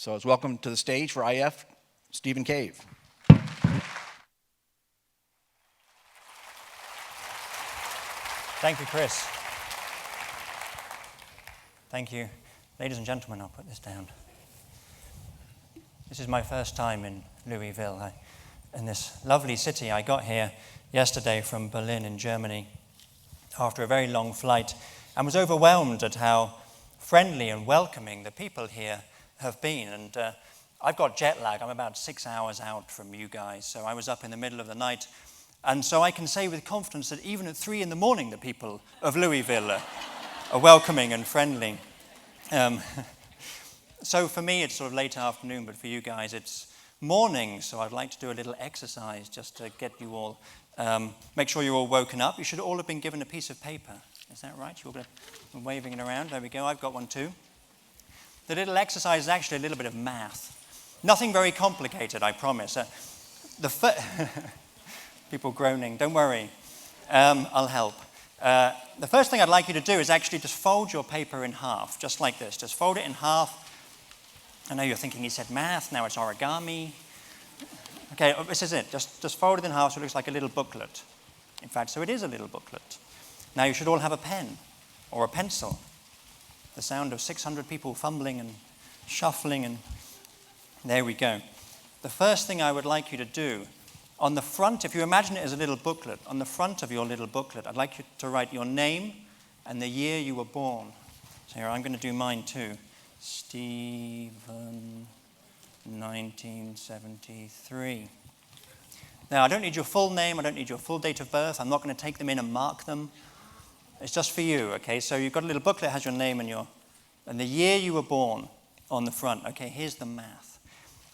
So let's welcome to the stage for IF, Stephen Cave. Thank you, Chris. Thank you. Ladies and gentlemen, I'll put this down. This is my first time in Louisville, in this lovely city. I got here yesterday from Berlin in Germany after a very long flight and was overwhelmed at how friendly and welcoming the people here have been. And I've got jet lag. I'm about 6 hours out from you guys, so I was up in the middle of the night. And so I can say with confidence that even at 3 a.m, the people of Louisville are welcoming and friendly. So for me, it's sort of late afternoon, but for you guys, it's morning. So I'd like to do a little exercise just to get you all, make sure you're all woken up. You should all have been given a piece of paper. Is that right? You're all been waving it around. There we go. I've got one too. The little exercise is actually a little bit of math. Nothing very complicated, I promise. People groaning. Don't worry. I'll help. The first thing I'd like you to do is actually just fold your paper in half, just like this. Just fold it in half. I know you're thinking he said math, now it's origami. Okay, this is it. Just fold it in half so it looks like a little booklet. In fact, so it is a little booklet. Now you should all have a pen or a pencil. The sound of 600 people fumbling and shuffling, and there we go. The first thing I would like you to do, on the front, if you imagine it as a little booklet, on the front of your little booklet, I'd like you to write your name and the year you were born. So here, I'm going to do mine too. Stephen, 1973. Now, I don't need your full name. I don't need your full date of birth. I'm not going to take them in and mark them. It's just for you, okay? So you've got a little booklet that has your name and the year you were born on the front. Okay, here's the math.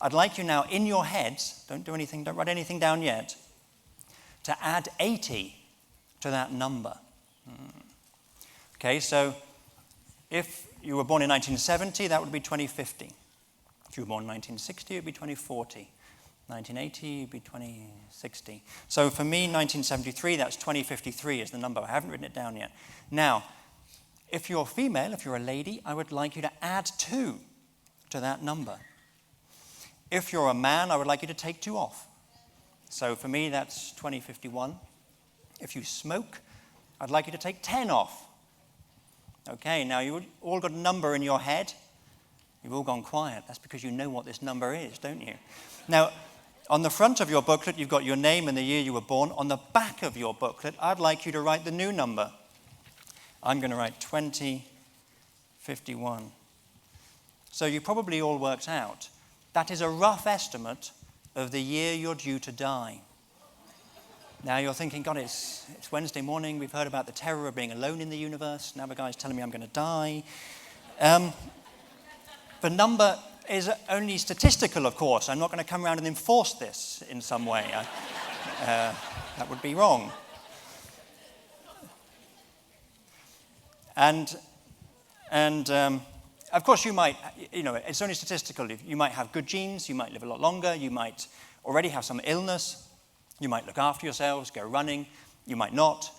I'd like you now, in your heads, don't write anything down yet, to add 80 to that number. Okay, so if you were born in 1970, that would be 2050. If you were born in 1960, it would be 2040. 1980, it would be 2060. So for me, 1973, that's 2053 is the number. I haven't written it down yet. Now, if you're female, if you're a lady, I would like you to add 2 to that number. If you're a man, I would like you to take 2 off. So for me, that's 2051. If you smoke, I'd like you to take 10 off. Okay, now you've all got a number in your head. You've all gone quiet. That's because you know what this number is, don't you? Now, on the front of your booklet, you've got your name and the year you were born. On the back of your booklet, I'd like you to write the new number. I'm going to write 2051. So you probably all worked out. That is a rough estimate of the year you're due to die. Now you're thinking, God, it's Wednesday morning. We've heard about the terror of being alone in the universe. Now the guy's telling me I'm going to die. The number is only statistical, of course. I'm not going to come around and enforce this in some way. That would be wrong. And of course, you might, it's only statistical. You might have good genes. You might live a lot longer. You might already have some illness. You might look after yourselves, go running. You might not.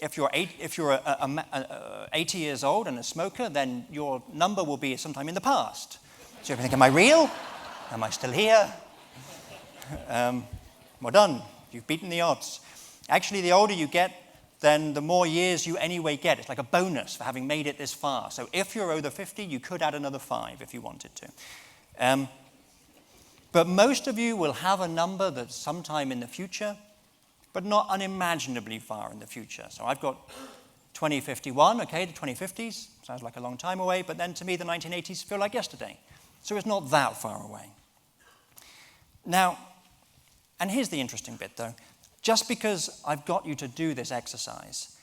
If you're 80 years old and a smoker, then your number will be sometime in the past. So you think, am I real? Am I still here? Well done. You've beaten the odds. Actually, the older you get, then the more years you anyway get. It's like a bonus for having made it this far. So if you're over 50, you could add another 5 if you wanted to. But most of you will have a number that's sometime in the future, but not unimaginably far in the future. So I've got 2051, okay, the 2050s. Sounds like a long time away, but then to me the 1980s feel like yesterday. So it's not that far away. Now, and here's the interesting bit though. Just because I've got you to do this exercise,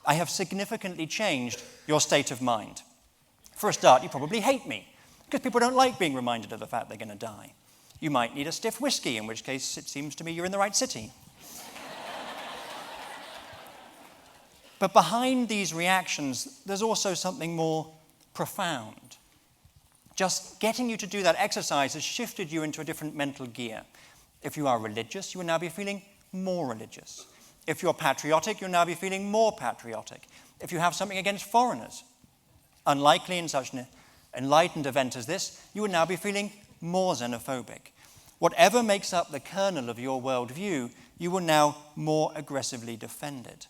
I have significantly changed your state of mind. For a start, you probably hate me, because people don't like being reminded of the fact they're going to die. You might need a stiff whiskey, in which case it seems to me you're in the right city. But behind these reactions, there's also something more profound. Just getting you to do that exercise has shifted you into a different mental gear. If you are religious, you will now be feeling more religious. If you're patriotic, you'll now be feeling more patriotic. If you have something against foreigners, unlikely in such enlightened event as this, you would now be feeling more xenophobic. Whatever makes up the kernel of your worldview, you will now more aggressively defend it.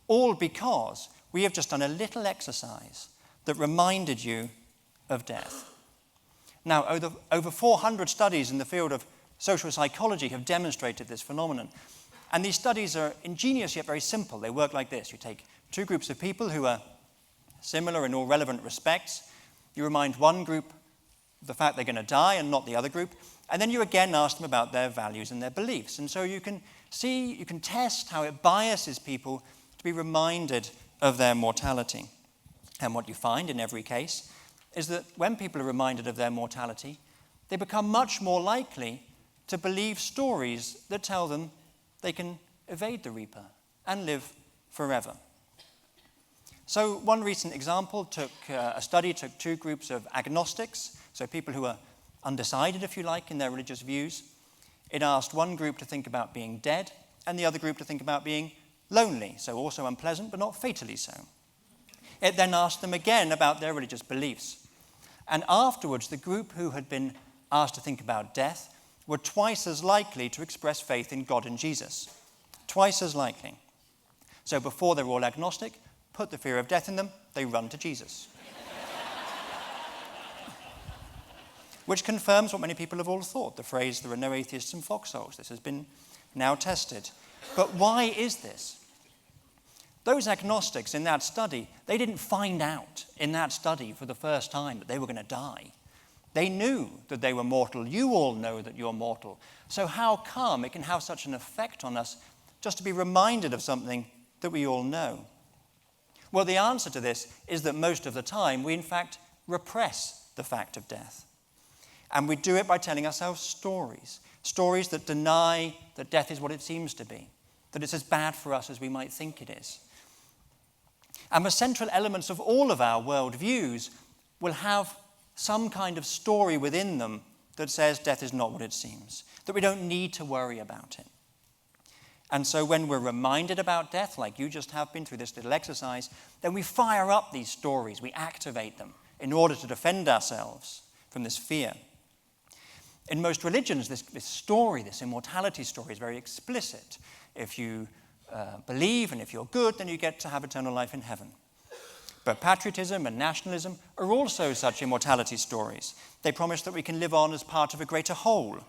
All because we have just done a little exercise that reminded you of death. Now, over 400 studies in the field of social psychology have demonstrated this phenomenon. And these studies are ingenious yet very simple. They work like this. You take two groups of people who are similar in all relevant respects. You remind one group of the fact they're going to die and not the other group. And then you again ask them about their values and their beliefs. And so you can test how it biases people to be reminded of their mortality. And what you find in every case is that when people are reminded of their mortality, they become much more likely to believe stories that tell them they can evade the reaper and live forever. So one recent example a study took two groups of agnostics, so people who are undecided, if you like, in their religious views. It asked one group to think about being dead and the other group to think about being lonely, so also unpleasant but not fatally so. It then asked them again about their religious beliefs. And afterwards, the group who had been asked to think about death were twice as likely to express faith in God and Jesus. Twice as likely. So before they were all agnostic, put the fear of death in them, they run to Jesus. Which confirms what many people have all thought, the phrase, there are no atheists in foxholes. This has been now tested. But why is this? Those agnostics in that study, they didn't find out in that study for the first time that they were going to die. They knew that they were mortal. You all know that you're mortal. So how come it can have such an effect on us just to be reminded of something that we all know? Well, the answer to this is that most of the time we in fact repress the fact of death. And we do it by telling ourselves stories that deny that death is what it seems to be, that it's as bad for us as we might think it is. And the central elements of all of our worldviews will have some kind of story within them that says death is not what it seems, that we don't need to worry about it. And so when we're reminded about death, like you just have been through this little exercise, then we fire up these stories, we activate them in order to defend ourselves from this fear. In most religions, this story, this immortality story, is very explicit. If you believe and if you're good, then you get to have eternal life in heaven. But patriotism and nationalism are also such immortality stories. They promise that we can live on as part of a greater whole.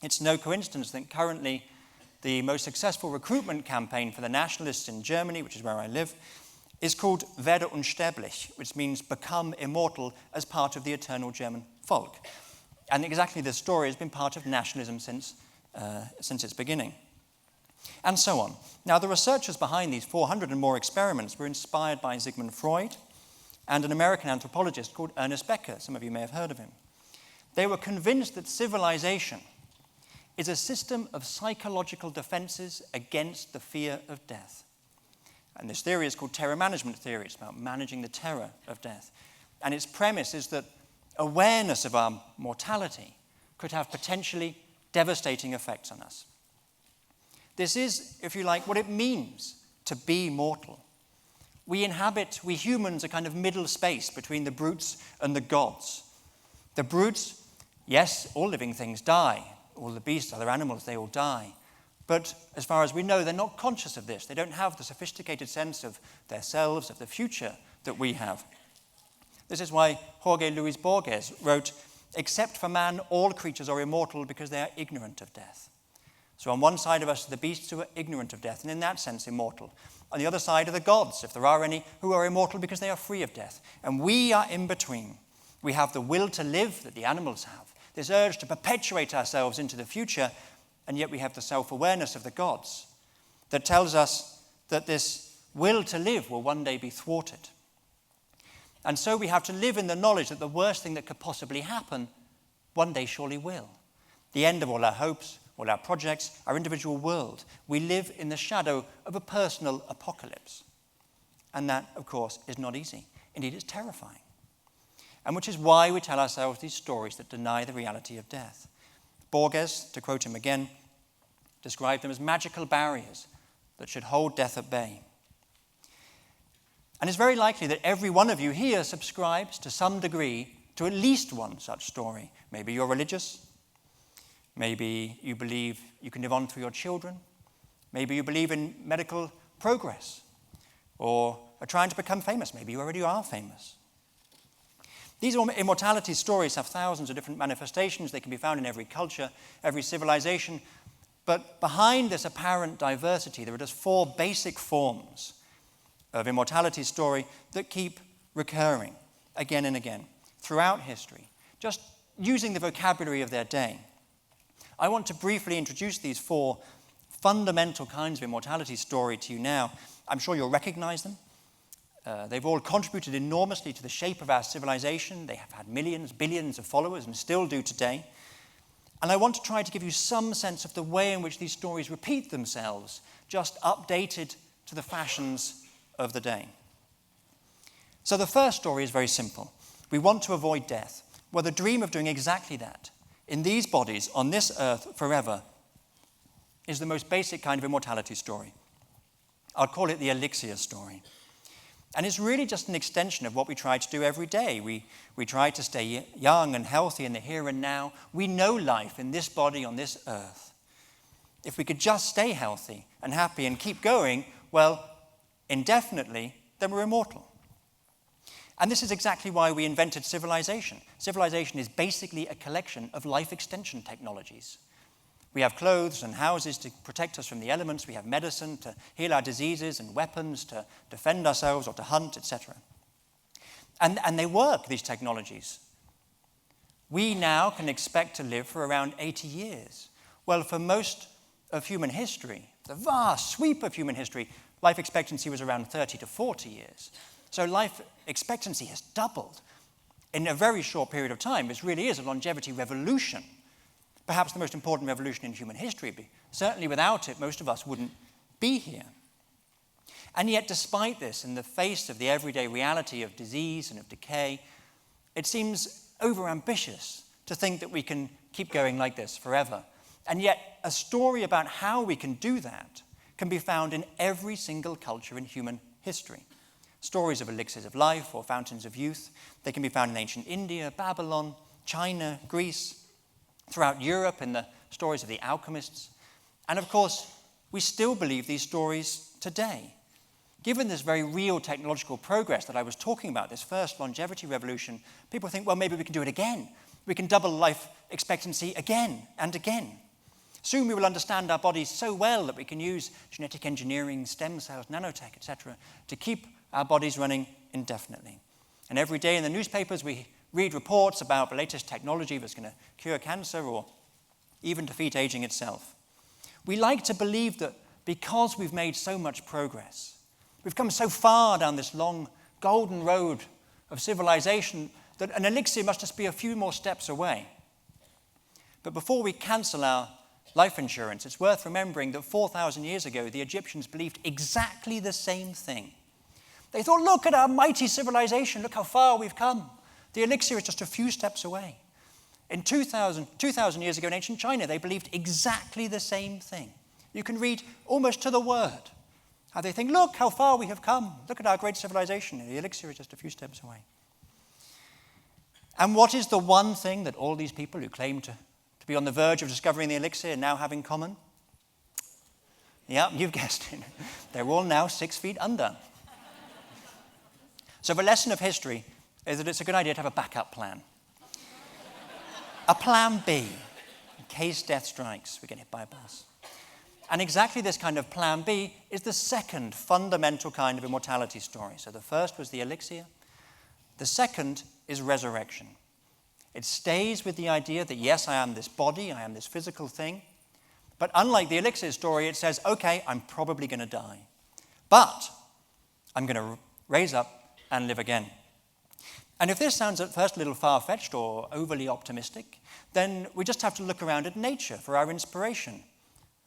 It's no coincidence that currently the most successful recruitment campaign for the nationalists in Germany, which is where I live, is called Werde unsterblich, which means become immortal as part of the eternal German folk. And exactly this story has been part of nationalism since its beginning. And so on. Now, the researchers behind these 400 and more experiments were inspired by Sigmund Freud and an American anthropologist called Ernest Becker. Some of you may have heard of him. They were convinced that civilization is a system of psychological defenses against the fear of death. And this theory is called terror management theory. It's about managing the terror of death. And its premise is that awareness of our mortality could have potentially devastating effects on us. This is, if you like, what it means to be mortal. We humans, a kind of middle space between the brutes and the gods. The brutes, yes, all living things die. All the beasts, other animals, they all die. But as far as we know, they're not conscious of this. They don't have the sophisticated sense of themselves, of the future that we have. This is why Jorge Luis Borges wrote, "Except for man, all creatures are immortal because they are ignorant of death." So on one side of us are the beasts who are ignorant of death, and in that sense immortal. On the other side are the gods, if there are any, who are immortal because they are free of death. And we are in between. We have the will to live that the animals have, this urge to perpetuate ourselves into the future, and yet we have the self-awareness of the gods that tells us that this will to live will one day be thwarted. And so we have to live in the knowledge that the worst thing that could possibly happen one day surely will. The end of all our hopes, all our projects, our individual world. We live in the shadow of a personal apocalypse. And that, of course, is not easy. Indeed, it's terrifying. And which is why we tell ourselves these stories that deny the reality of death. Borges, to quote him again, described them as magical barriers that should hold death at bay. And it's very likely that every one of you here subscribes to some degree to at least one such story. Maybe you're religious. Maybe you believe you can live on through your children. Maybe you believe in medical progress or are trying to become famous. Maybe you already are famous. These immortality stories have thousands of different manifestations. They can be found in every culture, every civilization. But behind this apparent diversity, there are just four basic forms of immortality story that keep recurring again and again throughout history, just using the vocabulary of their day. I want to briefly introduce these four fundamental kinds of immortality story to you now. I'm sure you'll recognize them. They've all contributed enormously to the shape of our civilization. They have had millions, billions of followers and still do today. And I want to try to give you some sense of the way in which these stories repeat themselves, just updated to the fashions of the day. So the first story is very simple. We want to avoid death. Well, the dream of doing exactly that in these bodies on this earth forever is the most basic kind of immortality story. I'll call it the elixir story. And it's really just an extension of what we try to do every day. We try to stay young and healthy in the here and now. We know life in this body on this earth. If we could just stay healthy and happy and keep going, well, indefinitely, then we're immortal. And this is exactly why we invented civilization. Civilization is basically a collection of life extension technologies. We have clothes and houses to protect us from the elements. We have medicine to heal our diseases and weapons to defend ourselves or to hunt, etc. And they work, these technologies. We now can expect to live for around 80 years. Well, for most of human history, the vast sweep of human history, life expectancy was around 30 to 40 years. So life expectancy has doubled in a very short period of time. This really is a longevity revolution. Perhaps the most important revolution in human history. Certainly without it, most of us wouldn't be here. And yet, despite this, in the face of the everyday reality of disease and of decay, it seems overambitious to think that we can keep going like this forever. And yet, a story about how we can do that can be found in every single culture in human history. Stories of elixirs of life or fountains of youth. They can be found in ancient India, Babylon, China, Greece, throughout Europe in the stories of the alchemists. And of course, we still believe these stories today. Given this very real technological progress that I was talking about, this first longevity revolution, people think, well, maybe we can do it again. We can double life expectancy again and again. Soon we will understand our bodies so well that we can use genetic engineering, stem cells, nanotech, etc., to keep our bodies running indefinitely. And every day in the newspapers, we read reports about the latest technology that's going to cure cancer or even defeat aging itself. We like to believe that because we've made so much progress, we've come so far down this long golden road of civilization that an elixir must just be a few more steps away. But before we cancel our life insurance, it's worth remembering that 4,000 years ago, the Egyptians believed exactly the same thing. They thought, look at our mighty civilization, look how far we've come. The elixir is just a few steps away. In 2,000 years ago in ancient China, they believed exactly the same thing. You can read almost to the word how they think, look how far we have come. Look at our great civilization. The elixir is just a few steps away. And what is the one thing that all these people who claim to be on the verge of discovering the elixir now have in common? Yeah, you've guessed it. They're all now 6 feet under. So the lesson of history is that it's a good idea to have a backup plan. A plan B, in case death strikes, we get hit by a bus. And exactly this kind of plan B is the second fundamental kind of immortality story. So the first was the elixir. The second is resurrection. It stays with the idea that, yes, I am this body, I am this physical thing. But unlike the elixir story, it says, okay, I'm probably going to die. But I'm going to raise up and live again. And if this sounds at first a little far-fetched or overly optimistic, then we just have to look around at nature for our inspiration.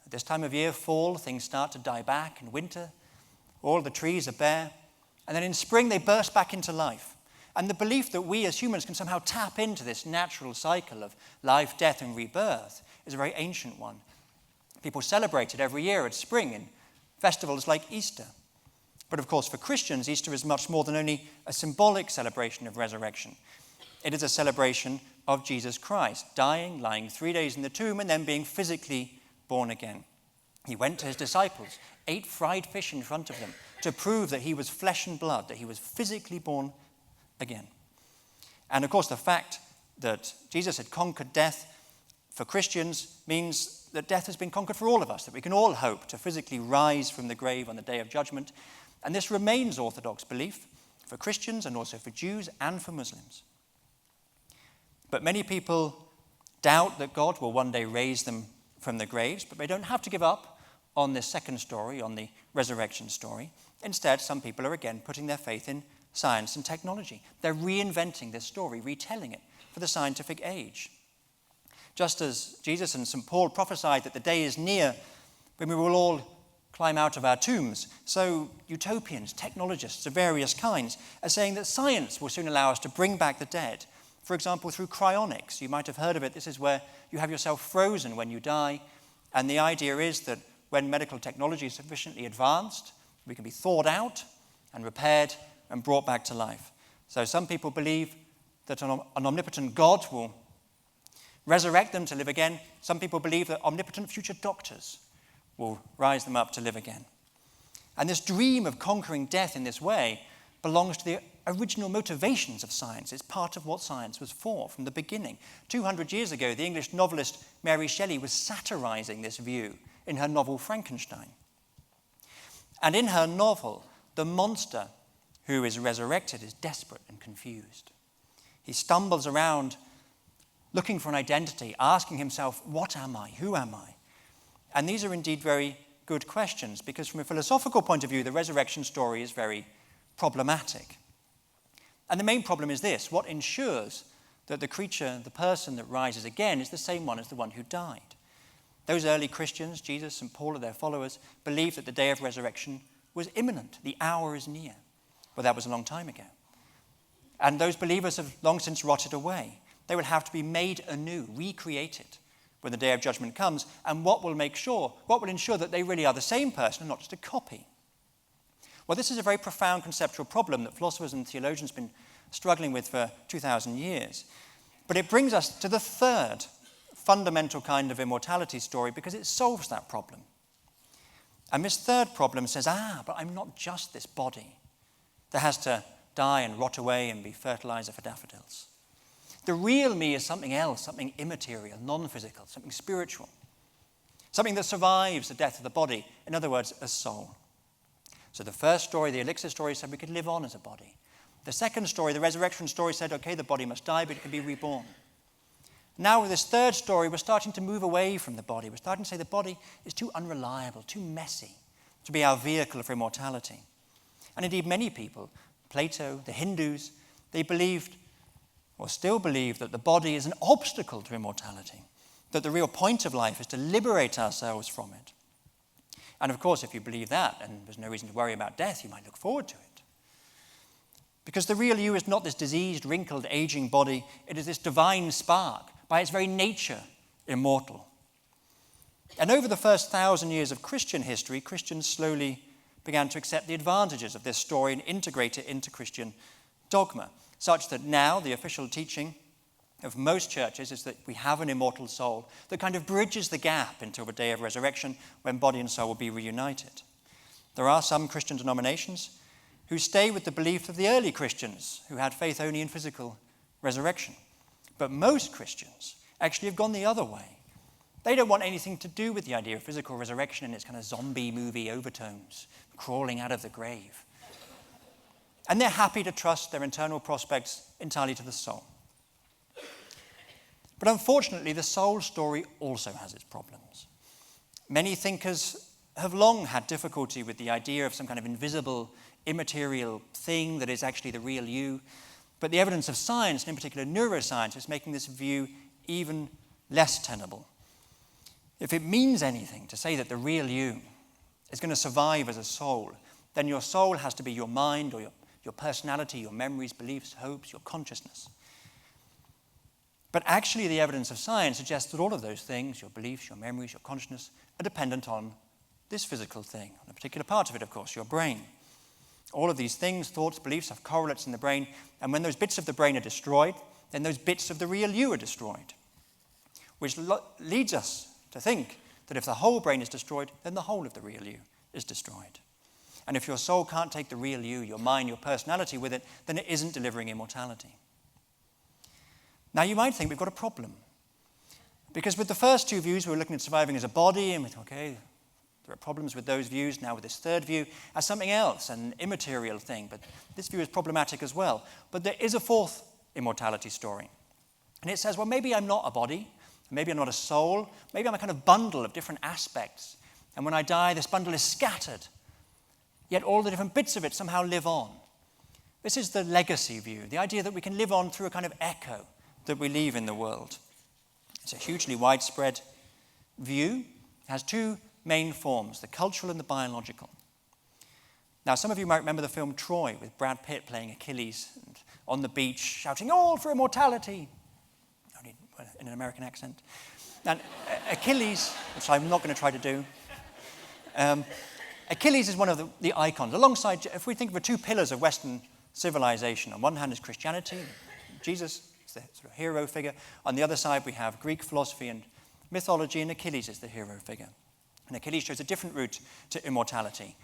At this time of year, fall, things start to die back. In winter, all the trees are bare. And then in spring, they burst back into life. And the belief that we as humans can somehow tap into this natural cycle of life, death, and rebirth is a very ancient one. People celebrate it every year at spring in festivals like Easter. But of course, for Christians, Easter is much more than only a symbolic celebration of resurrection. It is a celebration of Jesus Christ, dying, lying 3 days in the tomb, and then being physically born again. He went to his disciples, ate fried fish in front of them, to prove that he was flesh and blood, that he was physically born again. And of course, the fact that Jesus had conquered death for Christians means that death has been conquered for all of us, that we can all hope to physically rise from the grave on the day of judgment. And this remains Orthodox belief for Christians and also for Jews and for Muslims. But many people doubt that God will one day raise them from the graves, but they don't have to give up on this second story, on the resurrection story. Instead, some people are again putting their faith in science and technology. They're reinventing this story, retelling it for the scientific age. Just as Jesus and St. Paul prophesied that the day is near when we will all climb out of our tombs, so utopians, technologists of various kinds are saying that science will soon allow us to bring back the dead. For example, through cryonics. You might have heard of it. This is where you have yourself frozen when you die. And the idea is that when medical technology is sufficiently advanced, we can be thawed out and repaired and brought back to life. So some people believe that an omnipotent God will resurrect them to live again. Some people believe that omnipotent future doctors will rise them up to live again. And this dream of conquering death in this way belongs to the original motivations of science. It's part of what science was for from the beginning. 200 years ago, the English novelist Mary Shelley was satirizing this view in her novel Frankenstein. And in her novel, the monster who is resurrected is desperate and confused. He stumbles around looking for an identity, asking himself, what am I? Who am I? And these are indeed very good questions, because from a philosophical point of view, the resurrection story is very problematic. And the main problem is this: what ensures that the creature, the person that rises again, is the same one as the one who died? Those early Christians, Jesus and Paul and their followers, believed that the day of resurrection was imminent. The hour is near. Well, that was a long time ago. And those believers have long since rotted away. They will have to be made anew, recreated, when the day of judgment comes. And what will ensure that they really are the same person and not just a copy? Well, this is a very profound conceptual problem that philosophers and theologians have been struggling with for 2,000 years. But it brings us to the third fundamental kind of immortality story, because it solves that problem. And this third problem says, but I'm not just this body that has to die and rot away and be fertilizer for daffodils. The real me is something else, something immaterial, non-physical, something spiritual, something that survives the death of the body, in other words, a soul. So the first story, the elixir story, said we could live on as a body. The second story, the resurrection story, said, okay, the body must die, but it can be reborn. Now with this third story, we're starting to move away from the body. We're starting to say the body is too unreliable, too messy to be our vehicle for immortality. And indeed, many people, Plato, the Hindus, they believed, or still believe, that the body is an obstacle to immortality, that the real point of life is to liberate ourselves from it. And of course, if you believe that, and there's no reason to worry about death, you might look forward to it. Because the real you is not this diseased, wrinkled, aging body. It is this divine spark, by its very nature, immortal. And over the first 1,000 years of Christian history, Christians slowly began to accept the advantages of this story and integrate it into Christian dogma, such that now the official teaching of most churches is that we have an immortal soul that kind of bridges the gap until the day of resurrection, when body and soul will be reunited. There are some Christian denominations who stay with the belief of the early Christians, who had faith only in physical resurrection. But most Christians actually have gone the other way. They don't want anything to do with the idea of physical resurrection and its kind of zombie movie overtones, crawling out of the grave. And they're happy to trust their internal prospects entirely to the soul. But unfortunately, the soul story also has its problems. Many thinkers have long had difficulty with the idea of some kind of invisible, immaterial thing that is actually the real you. But the evidence of science, and in particular neuroscience, is making this view even less tenable. If it means anything to say that the real you is going to survive as a soul, then your soul has to be your mind or your personality, your memories, beliefs, hopes, your consciousness. But actually, the evidence of science suggests that all of those things, your beliefs, your memories, your consciousness, are dependent on this physical thing, on a particular part of it, of course, your brain. All of these things, thoughts, beliefs, have correlates in the brain, and when those bits of the brain are destroyed, then those bits of the real you are destroyed, which leads us to think that if the whole brain is destroyed, then the whole of the real you is destroyed. And if your soul can't take the real you, your mind, your personality with it, then it isn't delivering immortality. Now you might think we've got a problem. Because with the first two views, we were looking at surviving as a body, and we thought, okay, there are problems with those views. Now with this third view, as something else, an immaterial thing. But this view is problematic as well. But there is a fourth immortality story. And it says, well, maybe I'm not a body. Maybe I'm not a soul. Maybe I'm a kind of bundle of different aspects. And when I die, this bundle is scattered. Yet all the different bits of it somehow live on. This is the legacy view, the idea that we can live on through a kind of echo that we leave in the world. It's a hugely widespread view. It has two main forms, the cultural and the biological. Now, some of you might remember the film Troy with Brad Pitt playing Achilles and on the beach shouting, "All for immortality," only in an American accent. And Achilles, which I'm not going to try to do, Achilles is one of the icons. Alongside, if we think of the two pillars of Western civilization, on one hand is Christianity, Jesus is the sort of hero figure. On the other side, we have Greek philosophy and mythology, and Achilles is the hero figure. And Achilles shows a different route to immortality.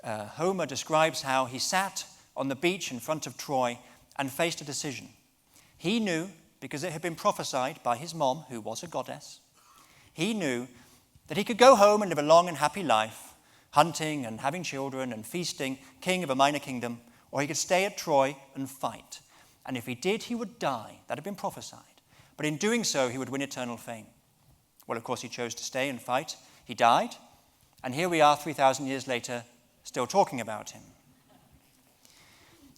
Homer describes how he sat on the beach in front of Troy and faced a decision. He knew, because it had been prophesied by his mom, who was a goddess, he knew that he could go home and live a long and happy life, hunting and having children and feasting, king of a minor kingdom, or he could stay at Troy and fight. And if he did, he would die. That had been prophesied. But in doing so, he would win eternal fame. Well, of course, he chose to stay and fight. He died. And here we are 3,000 years later, still talking about him.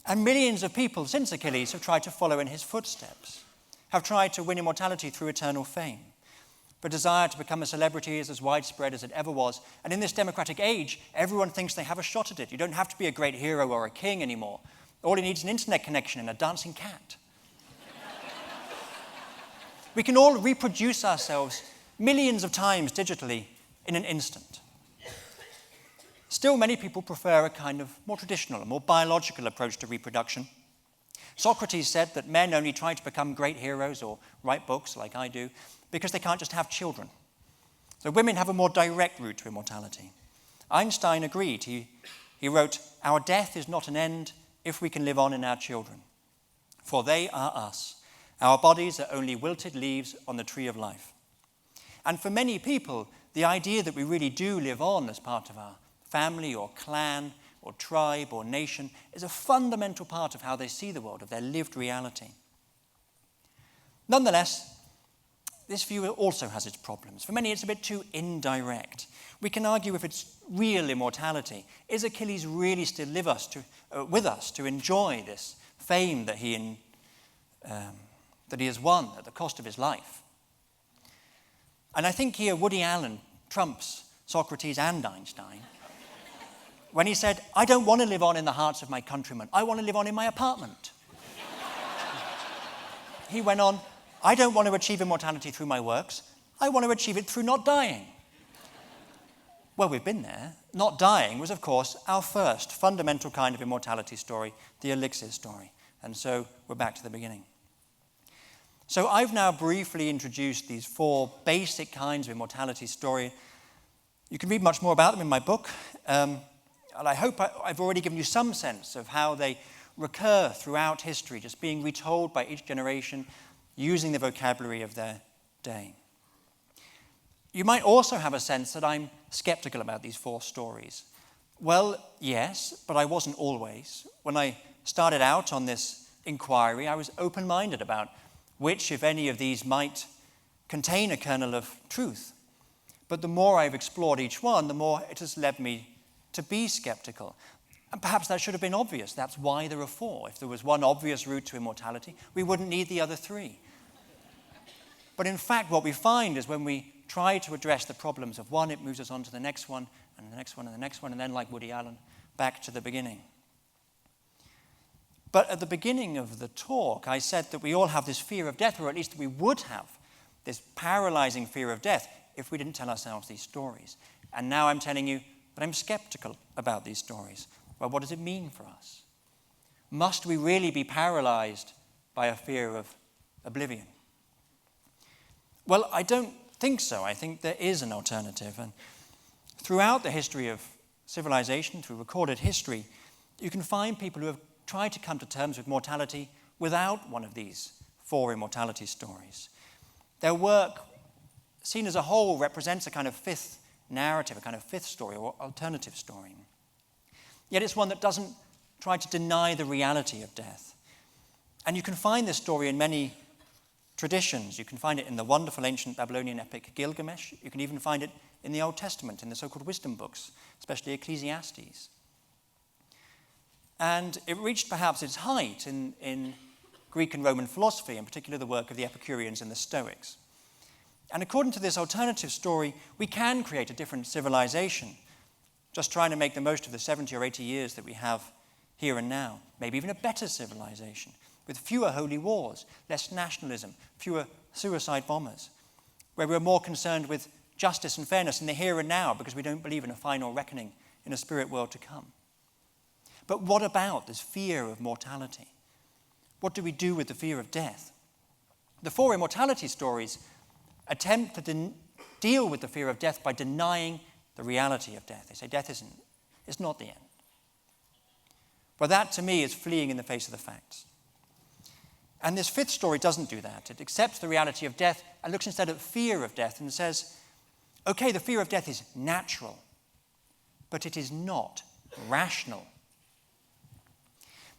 And millions of people since Achilles have tried to follow in his footsteps, have tried to win immortality through eternal fame. But desire to become a celebrity is as widespread as it ever was. And in this democratic age, everyone thinks they have a shot at it. You don't have to be a great hero or a king anymore. All you need is an internet connection and a dancing cat. We can all reproduce ourselves millions of times digitally in an instant. Still, many people prefer a kind of more traditional, a more biological approach to reproduction. Socrates said that men only try to become great heroes or write books like I do because they can't just have children. So women have a more direct route to immortality. Einstein agreed. He wrote, "Our death is not an end if we can live on in our children. For they are us. Our bodies are only wilted leaves on the tree of life." And for many people, the idea that we really do live on as part of our family or clan or tribe or nation is a fundamental part of how they see the world, of their lived reality. Nonetheless, this view also has its problems. For many, it's a bit too indirect. We can argue if it's real immortality. Is Achilles really still with us to enjoy this fame that he has won at the cost of his life? And I think here Woody Allen trumps Socrates and Einstein when he said, "I don't want to live on in the hearts of my countrymen. I want to live on in my apartment." He went on, "I don't want to achieve immortality through my works. I want to achieve it through not dying." Well, we've been there. Not dying was, of course, our first fundamental kind of immortality story, the elixir story. And so we're back to the beginning. So I've now briefly introduced these four basic kinds of immortality story. You can read much more about them in my book. And I hope I've already given you some sense of how they recur throughout history, just being retold by each generation, using the vocabulary of their day. You might also have a sense that I'm skeptical about these four stories. Well, yes, but I wasn't always. When I started out on this inquiry, I was open-minded about which, if any, of these might contain a kernel of truth. But the more I've explored each one, the more it has led me to be skeptical. And perhaps that should have been obvious. That's why there are four. If there was one obvious route to immortality, we wouldn't need the other three. But in fact, what we find is when we try to address the problems of one, it moves us on to the next one, and the next one, and the next one, and then, like Woody Allen, back to the beginning. But at the beginning of the talk, I said that we all have this fear of death, or at least we would have this paralyzing fear of death if we didn't tell ourselves these stories. And now I'm telling you that I'm skeptical about these stories. Well, what does it mean for us? Must we really be paralyzed by a fear of oblivion? Well, I don't think so. I think there is an alternative. And throughout the history of civilization, through recorded history, you can find people who have tried to come to terms with mortality without one of these 4 immortality stories. Their work, seen as a whole, represents a kind of 5th narrative, a kind of 5th story or alternative story. Yet it's one that doesn't try to deny the reality of death. And you can find this story in many traditions. You can find it in the wonderful ancient Babylonian epic Gilgamesh. You can even find it in the Old Testament, in the so-called wisdom books, especially Ecclesiastes. And it reached perhaps its height in Greek and Roman philosophy, in particular the work of the Epicureans and the Stoics. And according to this alternative story, we can create a different civilization, just trying to make the most of the 70 or 80 years that we have here and now. Maybe even a better civilization, with fewer holy wars, less nationalism, fewer suicide bombers, where we're more concerned with justice and fairness in the here and now because we don't believe in a final reckoning in a spirit world to come. But what about this fear of mortality? What do we do with the fear of death? The 4 immortality stories attempt to deal with the fear of death by denying the reality of death. They say death is not the end. But that, to me, is fleeing in the face of the facts. And this 5th story doesn't do that. It accepts the reality of death and looks instead at fear of death and says, okay, the fear of death is natural, but it is not rational.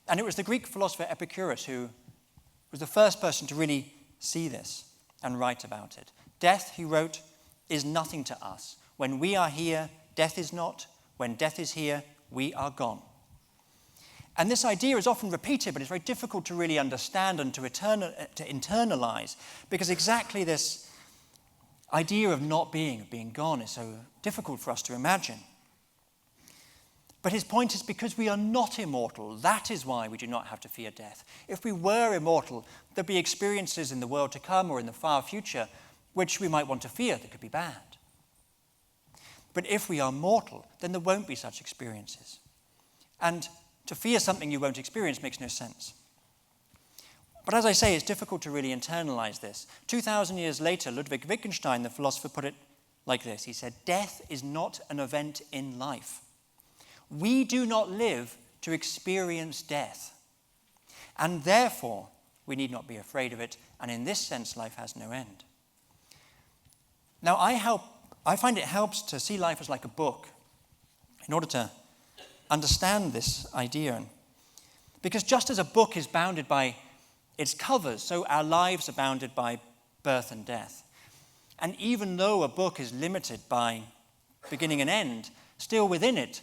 And it was the Greek philosopher Epicurus who was the first person to really see this and write about it. Death, he wrote, is nothing to us. When we are here, death is not. When death is here, we are gone. And this idea is often repeated, but it's very difficult to really understand and to internalize, because exactly this idea of not being, of being gone, is so difficult for us to imagine. But his point is because we are not immortal, that is why we do not have to fear death. If we were immortal, there'd be experiences in the world to come or in the far future which we might want to fear that could be bad. But if we are mortal, then there won't be such experiences. And to fear something you won't experience makes no sense. But as I say, it's difficult to really internalize this. 2,000 years later, Ludwig Wittgenstein, the philosopher, put it like this. He said, death is not an event in life. We do not live to experience death. And therefore, we need not be afraid of it. And in this sense, life has no end. Now, I find it helps to see life as like a book in order to understand this idea. Because just as a book is bounded by its covers, so our lives are bounded by birth and death. And even though a book is limited by beginning and end, still within it,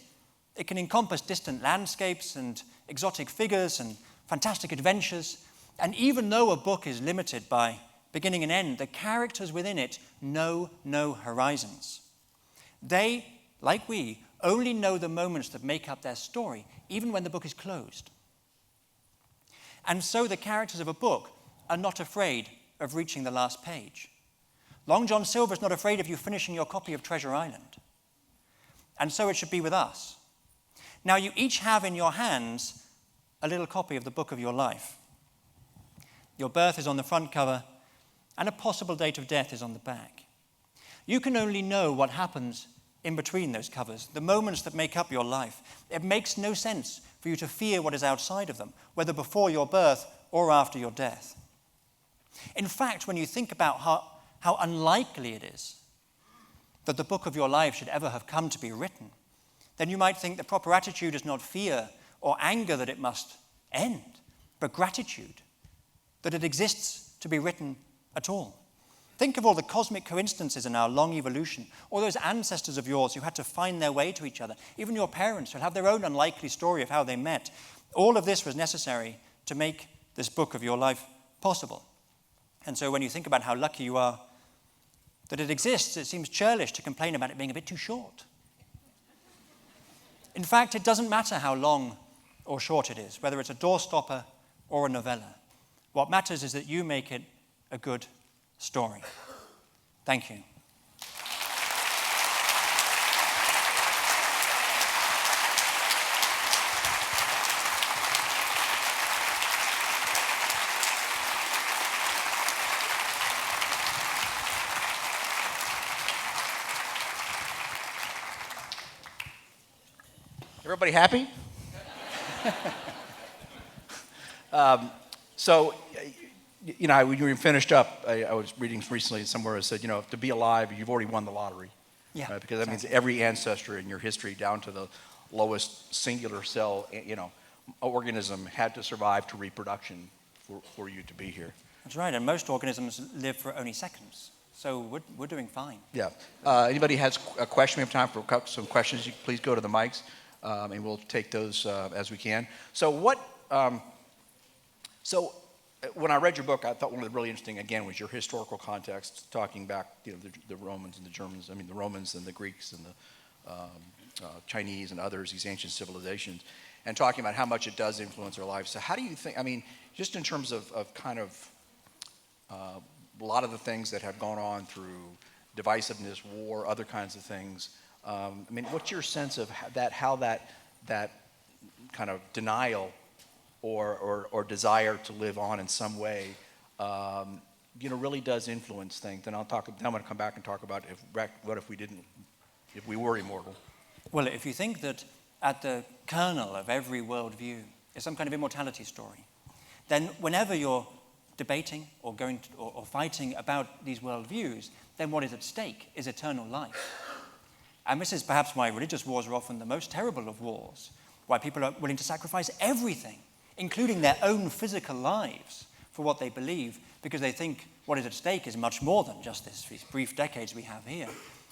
it can encompass distant landscapes and exotic figures and fantastic adventures. And even though a book is limited by beginning and end, the characters within it know no horizons. They, like we, only know the moments that make up their story, even when the book is closed. And so the characters of a book are not afraid of reaching the last page. Long John Silver is not afraid of you finishing your copy of Treasure Island. And so it should be with us. Now, you each have in your hands a little copy of the book of your life. Your birth is on the front cover, and a possible date of death is on the back. You can only know what happens in between those covers, the moments that make up your life. It makes no sense for you to fear what is outside of them, whether before your birth or after your death. In fact, when you think about how unlikely it is that the book of your life should ever have come to be written, then you might think the proper attitude is not fear or anger that it must end, but gratitude that it exists to be written at all. Think of all the cosmic coincidences in our long evolution, all those ancestors of yours who had to find their way to each other, even your parents who have their own unlikely story of how they met. All of this was necessary to make this book of your life possible. And so when you think about how lucky you are that it exists, it seems churlish to complain about it being a bit too short. In fact, it doesn't matter how long or short it is, whether it's a doorstopper or a novella. What matters is that you make it a good story. Thank you. Everybody happy? So, when you finished up, I was reading recently somewhere, it said, to be alive, you've already won the lottery. Yeah, Right? Because that means exactly. every ancestor in your history, down to the lowest singular cell, organism had to survive to reproduction for you to be here. That's right, and most organisms live for only seconds, so we're doing fine. Yeah. Anybody has a question? We have time for some questions. You please go to the mics, and we'll take those as we can. So when I read your book, I thought one of the really interesting, again, was your historical context, talking back, the Romans and the Germans, the Romans and the Greeks and the Chinese and others, these ancient civilizations, and talking about how much it does influence our lives. So how do you think, just in terms of kind of a lot of the things that have gone on through divisiveness, war, other kinds of things, what's your sense of how that kind of denial or desire to live on in some way, really does influence things? Then I'm going to come back and talk about what if we were immortal. Well, if you think that at the kernel of every worldview is some kind of immortality story, then whenever you're debating or or fighting about these worldviews, then what is at stake is eternal life. And this is perhaps why religious wars are often the most terrible of wars, why people are willing to sacrifice everything, including their own physical lives, for what they believe, because they think what is at stake is much more than just these brief decades we have here.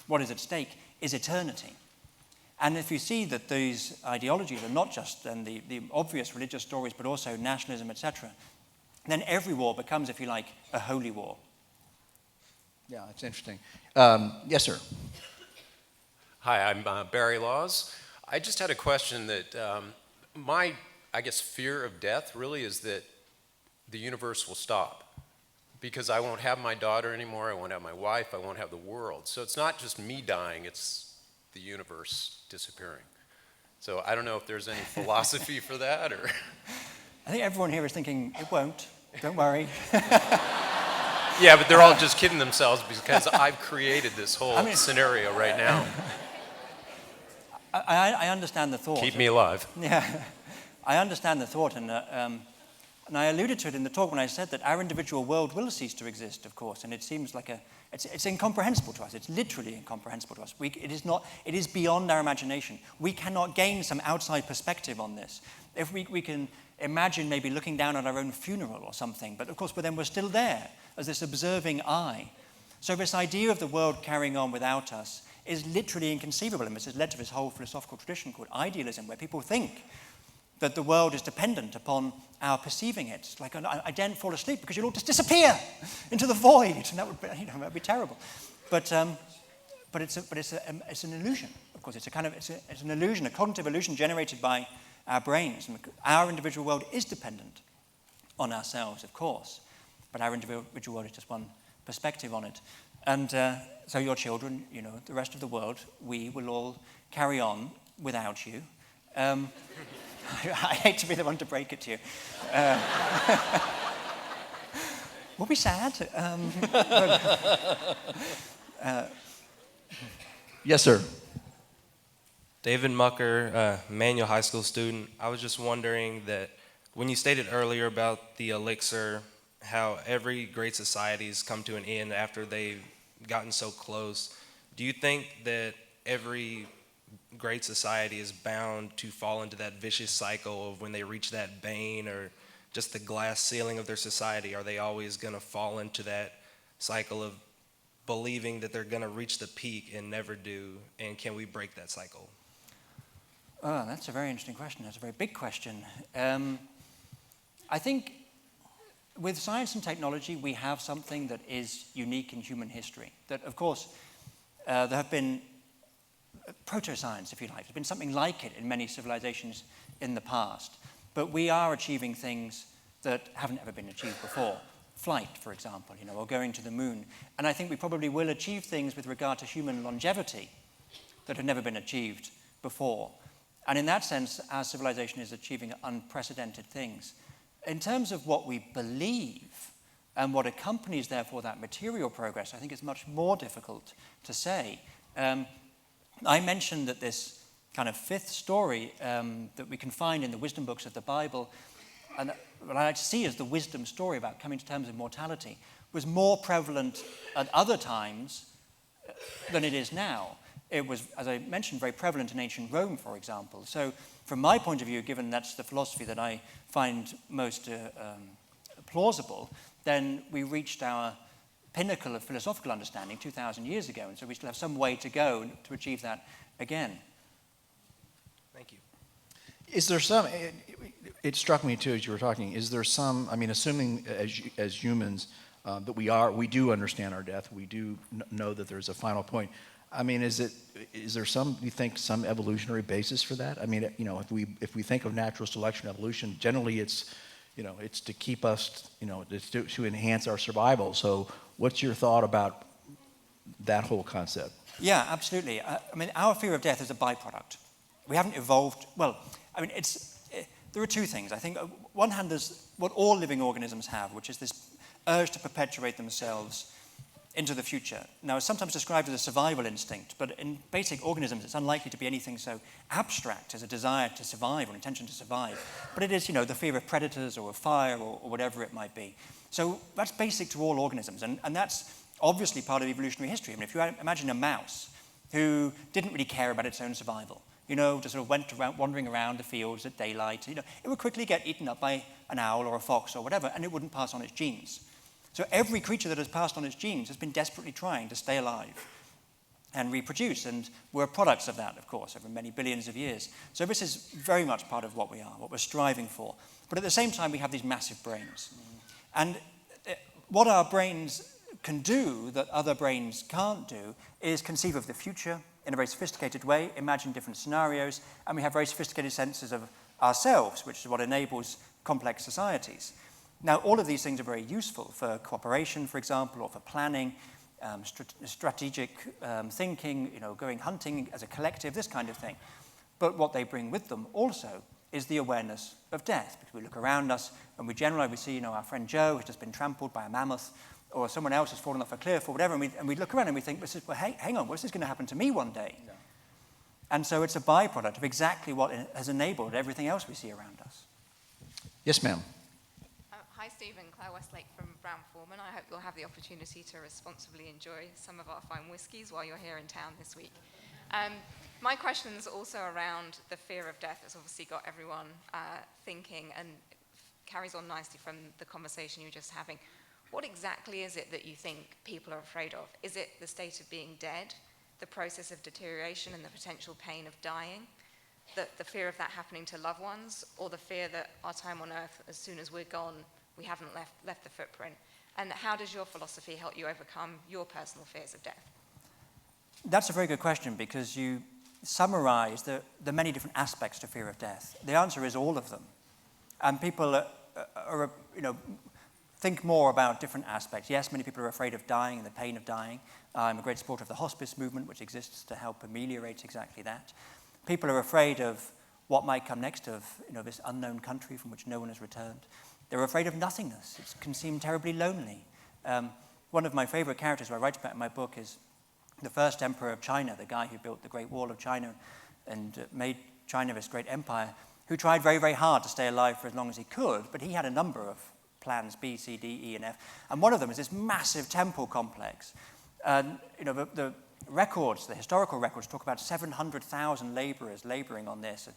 What is at stake is eternity. And if you see that these ideologies are not just then the obvious religious stories, but also nationalism, etc., then every war becomes, if you like, a holy war. Yeah, it's interesting. Yes, sir. Hi, I'm Barry Laws. I just had a question that my, fear of death really is that the universe will stop, because I won't have my daughter anymore, I won't have my wife, I won't have the world. So it's not just me dying, it's the universe disappearing. So I don't know if there's any philosophy for that, or... I think everyone here is thinking, it won't, don't worry. Yeah, but they're all just kidding themselves because I've created this whole scenario right now. I understand the thought. Keep me alive. Yeah, I understand the thought, and I alluded to it in the talk when I said that our individual world will cease to exist, of course, and it seems like it's incomprehensible to us. It's literally incomprehensible to us. It is beyond our imagination. We cannot gain some outside perspective on this. If we can imagine maybe looking down at our own funeral or something, but of course, then we're still there as this observing eye. So this idea of the world carrying on without us is literally inconceivable, and this has led to this whole philosophical tradition called idealism, where people think that the world is dependent upon our perceiving it. It's like, I daren't fall asleep because you'll all just disappear into the void, and that would be terrible. But it's an illusion. Of course, it's an illusion, a cognitive illusion generated by our brains. And our individual world is dependent on ourselves, of course, but our individual world is just one perspective on it. And so your children, the rest of the world, we will all carry on without you. I hate to be the one to break it to you. We'll be sad. Yes, sir. David Mucker, Manual High School student. I was just wondering that when you stated earlier about the elixir, how every great society's come to an end after they've gotten so close, do you think that every great society is bound to fall into that vicious cycle of when they reach that bane or just the glass ceiling of their society? Are they always going to fall into that cycle of believing that they're going to reach the peak and never do? And can we break that cycle? Oh, that's a very interesting question. That's a very big question. I think with science and technology, we have something that is unique in human history. That, of course, there have been proto-science, if you like. There's been something like it in many civilizations in the past. But we are achieving things that haven't ever been achieved before. Flight, for example, or going to the moon. And I think we probably will achieve things with regard to human longevity that have never been achieved before. And in that sense, our civilization is achieving unprecedented things. In terms of what we believe and what accompanies, therefore, that material progress, I think it's much more difficult to say. I mentioned that this kind of fifth story that we can find in the wisdom books of the Bible, and what I like to see as the wisdom story about coming to terms with mortality, was more prevalent at other times than it is now. It was, as I mentioned, very prevalent in ancient Rome, for example. So from my point of view, given that's the philosophy that I find most plausible, then we reached our pinnacle of philosophical understanding 2,000 years ago, and so we still have some way to go to achieve that again. Thank you. Is there some, it struck me too as you were talking, is there some, I mean, assuming as humans that we do understand our death, we do know that there's a final point. I mean, is there some, you think, some evolutionary basis for that? I mean, you know, if we think of natural selection, evolution, generally it's, you know, it's to keep us, you know, it's to enhance our survival. So what's your thought about that whole concept? Yeah, absolutely. I mean, our fear of death is a byproduct. We haven't evolved, well, I mean, there are two things. I think on one hand, there's what all living organisms have, which is this urge to perpetuate themselves into the future. Now, it's sometimes described as a survival instinct, but in basic organisms, it's unlikely to be anything so abstract as a desire to survive or an intention to survive. But it is, you know, the fear of predators or of fire or whatever it might be. So that's basic to all organisms, and that's obviously part of evolutionary history. I mean, if you imagine a mouse who didn't really care about its own survival, you know, just sort of went around, wandering around the fields at daylight, you know, it would quickly get eaten up by an owl or a fox or whatever, and it wouldn't pass on its genes. So every creature that has passed on its genes has been desperately trying to stay alive and reproduce, and we're products of that, of course, over many billions of years. So this is very much part of what we are, what we're striving for. But at the same time, we have these massive brains. And what our brains can do that other brains can't do is conceive of the future in a very sophisticated way, imagine different scenarios, and we have very sophisticated senses of ourselves, which is what enables complex societies. Now, all of these things are very useful for cooperation, for example, or for planning, strategic thinking, you know, going hunting as a collective, this kind of thing. But what they bring with them also is the awareness of death, because we look around us and we generally see, you know, our friend Joe has just been trampled by a mammoth, or someone else has fallen off a cliff or whatever, and we look around and we think, well, hang on, what's this going to happen to me one day? No. And so it's a byproduct of exactly what has enabled everything else we see around us. Yes, ma'am. Hi, Stephen. Claire Westlake from Brown-Forman. I hope you'll have the opportunity to responsibly enjoy some of our fine whiskies while you're here in town this week. My question's also around the fear of death. It's obviously got everyone thinking and carries on nicely from the conversation you were just having. What exactly is it that you think people are afraid of? Is it the state of being dead, the process of deterioration and the potential pain of dying, the fear of that happening to loved ones, or the fear that our time on earth, as soon as we're gone, we haven't left the footprint? And how does your philosophy help you overcome your personal fears of death? That's a very good question, because you summarize the many different aspects to fear of death. The answer is all of them. And people are you know, think more about different aspects. Yes, many people are afraid of dying and the pain of dying. I'm a great supporter of the hospice movement, which exists to help ameliorate exactly that. People are afraid of what might come next, of, you know, this unknown country from which no one has returned. They're afraid of nothingness. It can seem terribly lonely. One of my favorite characters who I write about in my book is the first emperor of China, the guy who built the Great Wall of China and made China this great empire, who tried very, very hard to stay alive for as long as he could, but he had a number of plans, B, C, D, E, and F, and one of them is this massive temple complex. And you know, the records, the historical records, talk about 700,000 laborers laboring on this,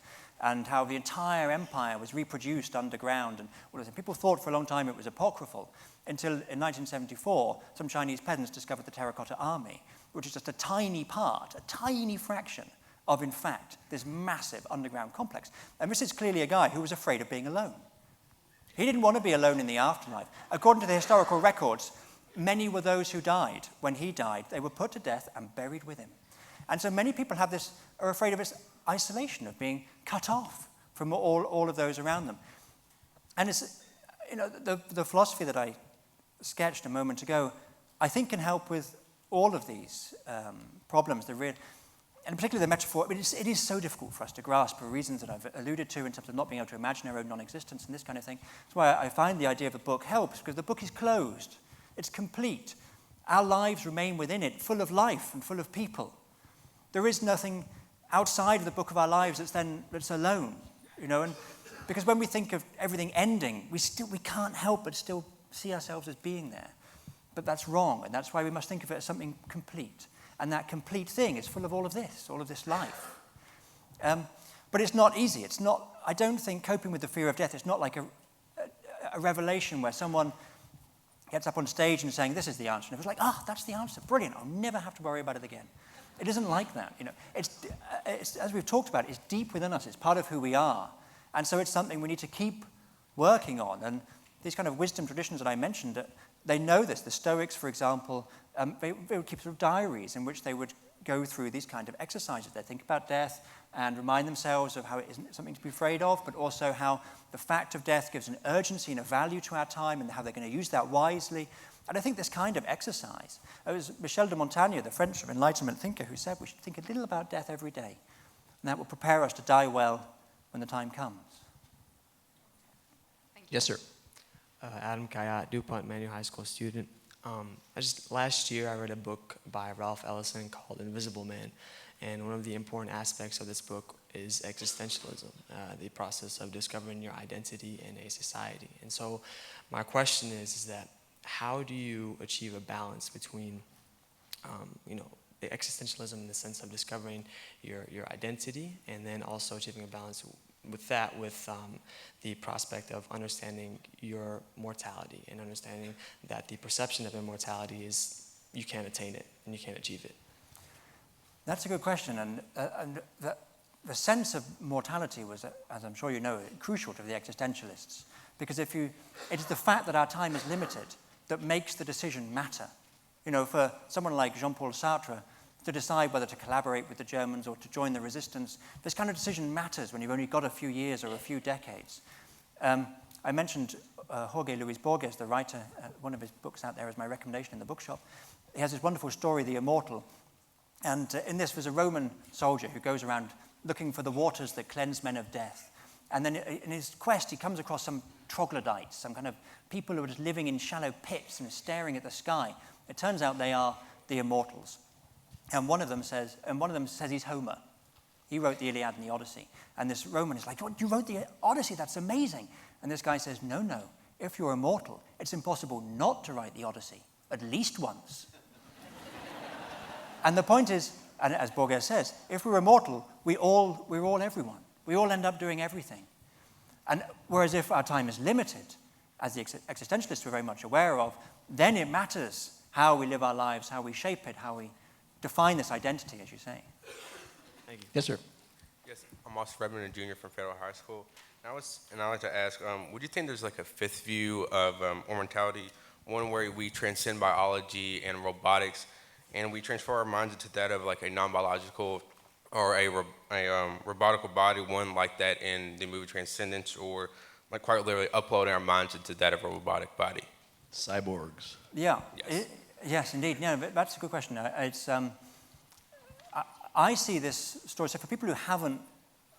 and how the entire empire was reproduced underground. And all of this. People thought for a long time it was apocryphal, until in 1974, some Chinese peasants discovered the Terracotta Army, which is just a tiny part, a tiny fraction of, in fact, this massive underground complex. And this is clearly a guy who was afraid of being alone. He didn't want to be alone in the afterlife. According to the historical records, many were those who died. When he died, they were put to death and buried with him. And so many people are afraid of this isolation, of being cut off from all of those around them. And it's, you know, the philosophy that I sketched a moment ago, I think can help with all of these problems. And particularly the metaphor, I mean, it is so difficult for us to grasp for reasons that I've alluded to in terms of not being able to imagine our own non-existence and this kind of thing. That's why I find the idea of a book helps, because the book is closed. It's complete. Our lives remain within it, full of life and full of people. There is nothing outside of the book of our lives that's alone, and because when we think of everything ending, we can't help but still see ourselves as being there. But that's wrong, and that's why we must think of it as something complete. And that complete thing is full of all of this life. But it's not easy. I don't think coping with the fear of death is not like a revelation where someone gets up on stage and saying, this is the answer. And it's like, that's the answer. Brilliant. I'll never have to worry about it again. It isn't like that. It's, as we've talked about, it's deep within us. It's part of who we are. And so it's something we need to keep working on. And these kind of wisdom traditions that I mentioned, they know this. The Stoics, for example, they would keep sort of diaries in which they would go through these kind of exercises. They think about death and remind themselves of how it isn't something to be afraid of, but also how the fact of death gives an urgency and a value to our time and how they're going to use that wisely. And I think this kind of exercise, it was Michel de Montaigne, the French Enlightenment thinker, who said we should think a little about death every day. And that will prepare us to die well when the time comes. Yes, sir. Adam Kayat, DuPont Manual High School student. Last year I read a book by Ralph Ellison called Invisible Man, and one of the important aspects of this book is existentialism, the process of discovering your identity in a society. And so my question is that how do you achieve a balance between the existentialism in the sense of discovering your identity, and then also achieving a balance with the prospect of understanding your mortality and understanding that the perception of immortality is you can't attain it and you can't achieve it? That's a good question, and the sense of mortality was, as I'm sure you know, crucial to the existentialists, because it is the fact that our time is limited that makes the decision matter. For someone like Jean-Paul Sartre to decide whether to collaborate with the Germans or to join the resistance, this kind of decision matters when you've only got a few years or a few decades. I mentioned Jorge Luis Borges, the writer. One of his books out there is my recommendation in the bookshop. He has this wonderful story, The Immortal. And in this was a Roman soldier who goes around looking for the waters that cleanse men of death. And then in his quest, he comes across some troglodytes, some kind of people who are just living in shallow pits and staring at the sky. It turns out they are the immortals. And one of them says he's Homer. He wrote the Iliad and the Odyssey. And this Roman is like, you wrote the Odyssey, that's amazing. And this guy says, no, if you're immortal, it's impossible not to write the Odyssey, at least once. And the point is, and as Borges says, if we're immortal, we're all everyone. We all end up doing everything. And whereas if our time is limited, as the existentialists were very much aware of, then it matters how we live our lives, how we shape it, how we define this identity, as you say. Thank you. Yes, sir. Yes, I'm also Redmond, a junior from Federal High School. And I'd like to ask, would you think there's like a fifth view of immortality, one where we transcend biology and robotics, and we transfer our minds into that of like a non-biological or a robotical body, one like that in the movie Transcendence, or like quite literally uploading our minds into that of a robotic body? Cyborgs. Yeah. Yes. Yes, indeed. Yeah, that's a good question. I see this story. So for people who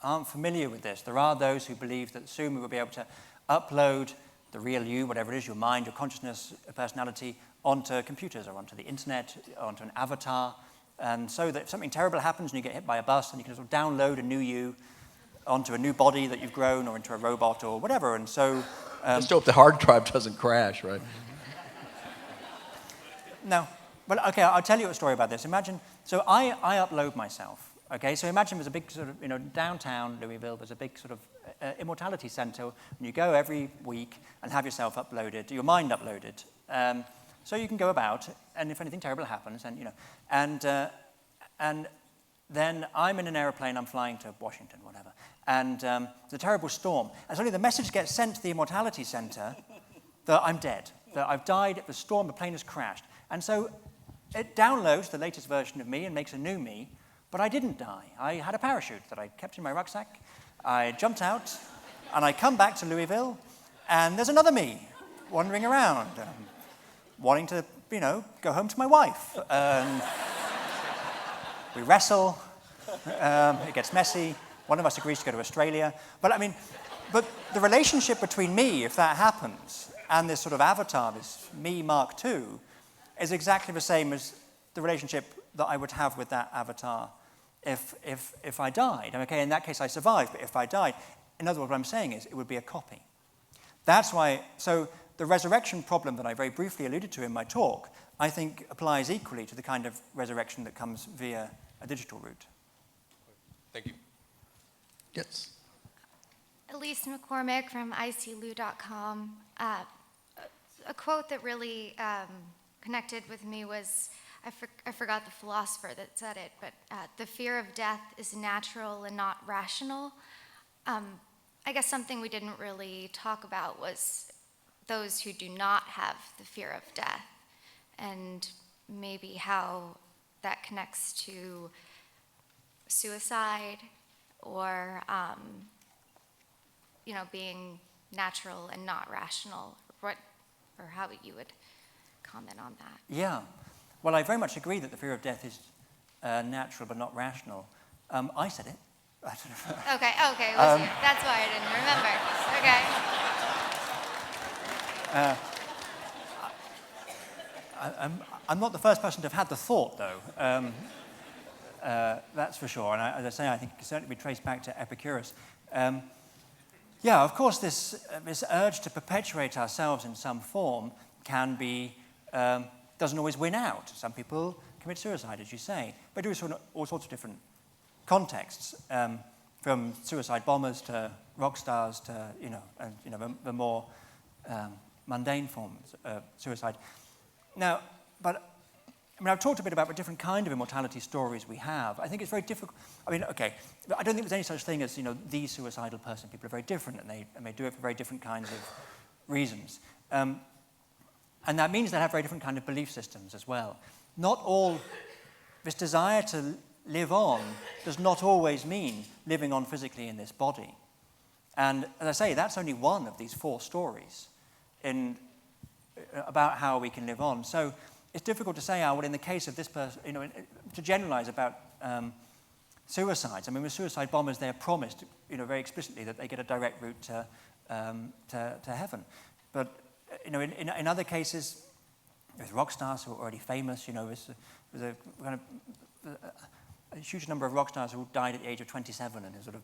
aren't familiar with this, there are those who believe that soon we will be able to upload the real you, whatever it is, your mind, your consciousness, your personality, onto computers or onto the internet, onto an avatar. And so that if something terrible happens and you get hit by a bus, then you can sort of download a new you onto a new body that you've grown or into a robot or whatever. And so... Just hope the hard drive doesn't crash, right? No. But, okay, I'll tell you a story about this. Imagine, so I upload myself, okay? So imagine there's a big sort of, downtown Louisville, there's a big sort of immortality center, and you go every week and have yourself uploaded, your mind uploaded. So you can go about, and if anything terrible happens, and then I'm in an airplane, I'm flying to Washington, whatever, and there's a terrible storm, and suddenly the message gets sent to the Immortality Center that I'm dead, that I've died, the storm, the plane has crashed, and so it downloads the latest version of me and makes a new me, but I didn't die. I had a parachute that I kept in my rucksack, I jumped out, and I come back to Louisville, and there's another me wandering around, wanting to, go home to my wife. We wrestle. It gets messy. One of us agrees to go to Australia. But the relationship between me, if that happens, and this sort of avatar, this me Mark II, is exactly the same as the relationship that I would have with that avatar if I died. Okay, in that case I survived, but if I died, in other words, what I'm saying is it would be a copy. That's why, so the resurrection problem that I very briefly alluded to in my talk, I think applies equally to the kind of resurrection that comes via a digital route. Thank you. Yes. Elise McCormick from iclu.com. A quote that really connected with me was, I forgot the philosopher that said it, but the fear of death is natural and not rational. I guess something we didn't really talk about was those who do not have the fear of death, and maybe how that connects to suicide or being natural and not rational, or how you would comment on that. Yeah. Well, I very much agree that the fear of death is natural but not rational. I said it. I don't know. Okay, it was you. That's why I didn't remember. Okay. I'm not the first person to have had the thought, though. That's for sure. And as I say, I think it can certainly be traced back to Epicurus. Yeah, of course, this urge to perpetuate ourselves in some form can be, doesn't always win out. Some people commit suicide, as you say, but do so in all sorts of different contexts, from suicide bombers to rock stars to, the more mundane forms of suicide. Now, but I've talked a bit about the different kind of immortality stories we have. I think it's very difficult. I don't think there's any such thing as, the suicidal person. People are very different, and they do it for very different kinds of reasons. And that means they have very different kind of belief systems as well. Not all, this desire to live on does not always mean living on physically in this body. And as I say, that's only one of these 4 stories about how we can live on. So it's difficult to say, in the case of this person, to generalize about suicides. I mean, with suicide bombers, they're promised, very explicitly that they get a direct route to heaven. But, in other cases, with rock stars who are already famous, there's a kind of a huge number of rock stars who died at the age of 27 and sort of,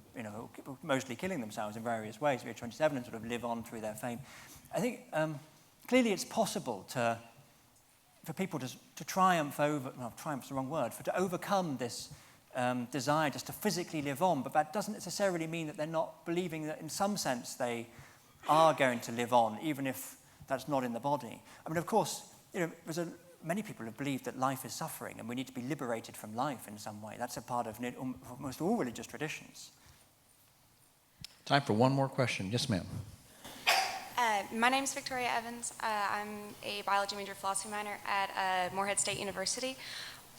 mostly killing themselves in various ways at 27 and sort of live on through their fame. I think clearly it's possible for people to triumph over, triumph's the wrong word, to overcome this desire just to physically live on, but that doesn't necessarily mean that they're not believing that in some sense they are going to live on, even if that's not in the body. I mean, of course, many people have believed that life is suffering and we need to be liberated from life in some way. That's a part of almost all religious traditions. Time for one more question. Yes, ma'am. My name is Victoria Evans. I'm a biology major, philosophy minor at Morehead State University.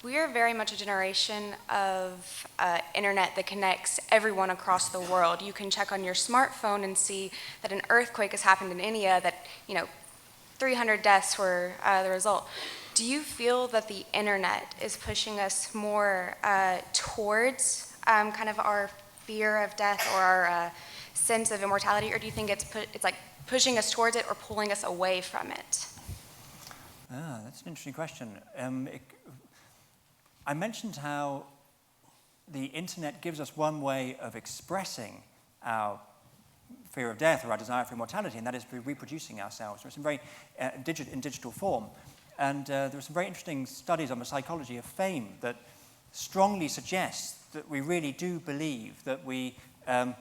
We are very much a generation of internet that connects everyone across the world. You can check on your smartphone and see that an earthquake has happened in India, that 300 deaths were the result. Do you feel that the internet is pushing us more towards kind of our fear of death or our sense of immortality, or do you think it's like pushing us towards it or pulling us away from it? That's an interesting question. I mentioned how the internet gives us one way of expressing our fear of death or our desire for immortality, and that is through reproducing ourselves. There's some very in digital form. And there are some very interesting studies on the psychology of fame that strongly suggest that we really do believe that we have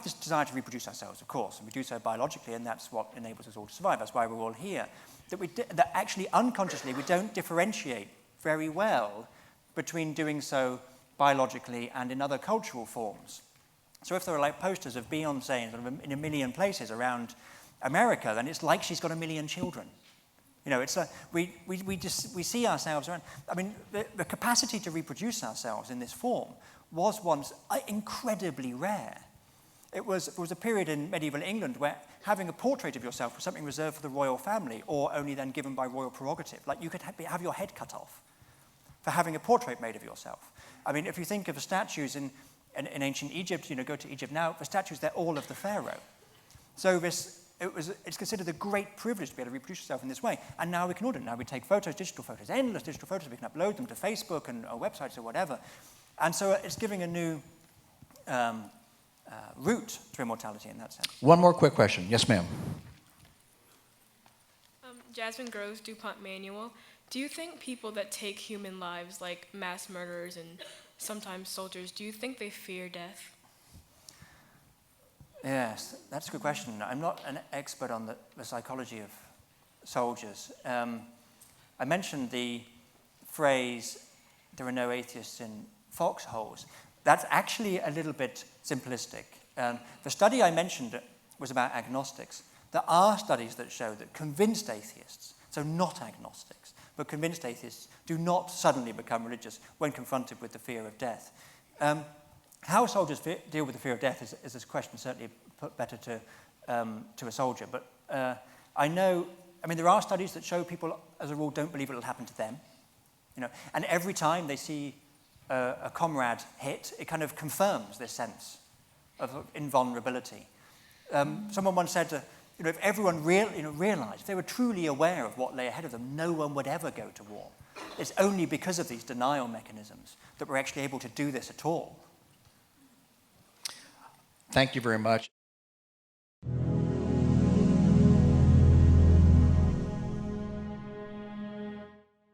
this desire to reproduce ourselves, of course, and we do so biologically, and that's what enables us all to survive. That's why we're all here. That actually unconsciously we don't differentiate very well between doing so biologically and in other cultural forms. So if there are like posters of Beyonce in a million places around America, then it's like she's got a million children. It's we see ourselves around. I mean, the capacity to reproduce ourselves in this form was once incredibly rare. It was a period in medieval England where having a portrait of yourself was something reserved for the royal family, or only then given by royal prerogative. Like you could have your head cut off for having a portrait made of yourself. I mean, if you think of the statues in ancient Egypt, go to Egypt now, the statues, they're all of the pharaoh. So this it's considered a great privilege to be able to reproduce yourself in this way. And now we can order it. Now we take photos, digital photos, endless digital photos. We can upload them to Facebook and or websites or whatever. And so it's giving a new route to immortality in that sense. One more quick question. Yes, ma'am. Jasmine Groves, DuPont Manual. Do you think people that take human lives, like mass murderers and sometimes soldiers, do you think they fear death? Yes, that's a good question. I'm not an expert on the psychology of soldiers. I mentioned the phrase, there are no atheists in foxholes. That's actually a little bit simplistic. The study I mentioned was about agnostics. There are studies that show that convinced atheists, so not agnostics, but convinced atheists do not suddenly become religious when confronted with the fear of death. How soldiers deal with the fear of death is a question certainly put better to a soldier. But there are studies that show people, as a rule, don't believe it will happen to them. And every time they see a comrade hit, it kind of confirms this sense of invulnerability. Someone once said, if everyone realized, if they were truly aware of what lay ahead of them, no one would ever go to war. It's only because of these denial mechanisms that we're actually able to do this at all. Thank you very much.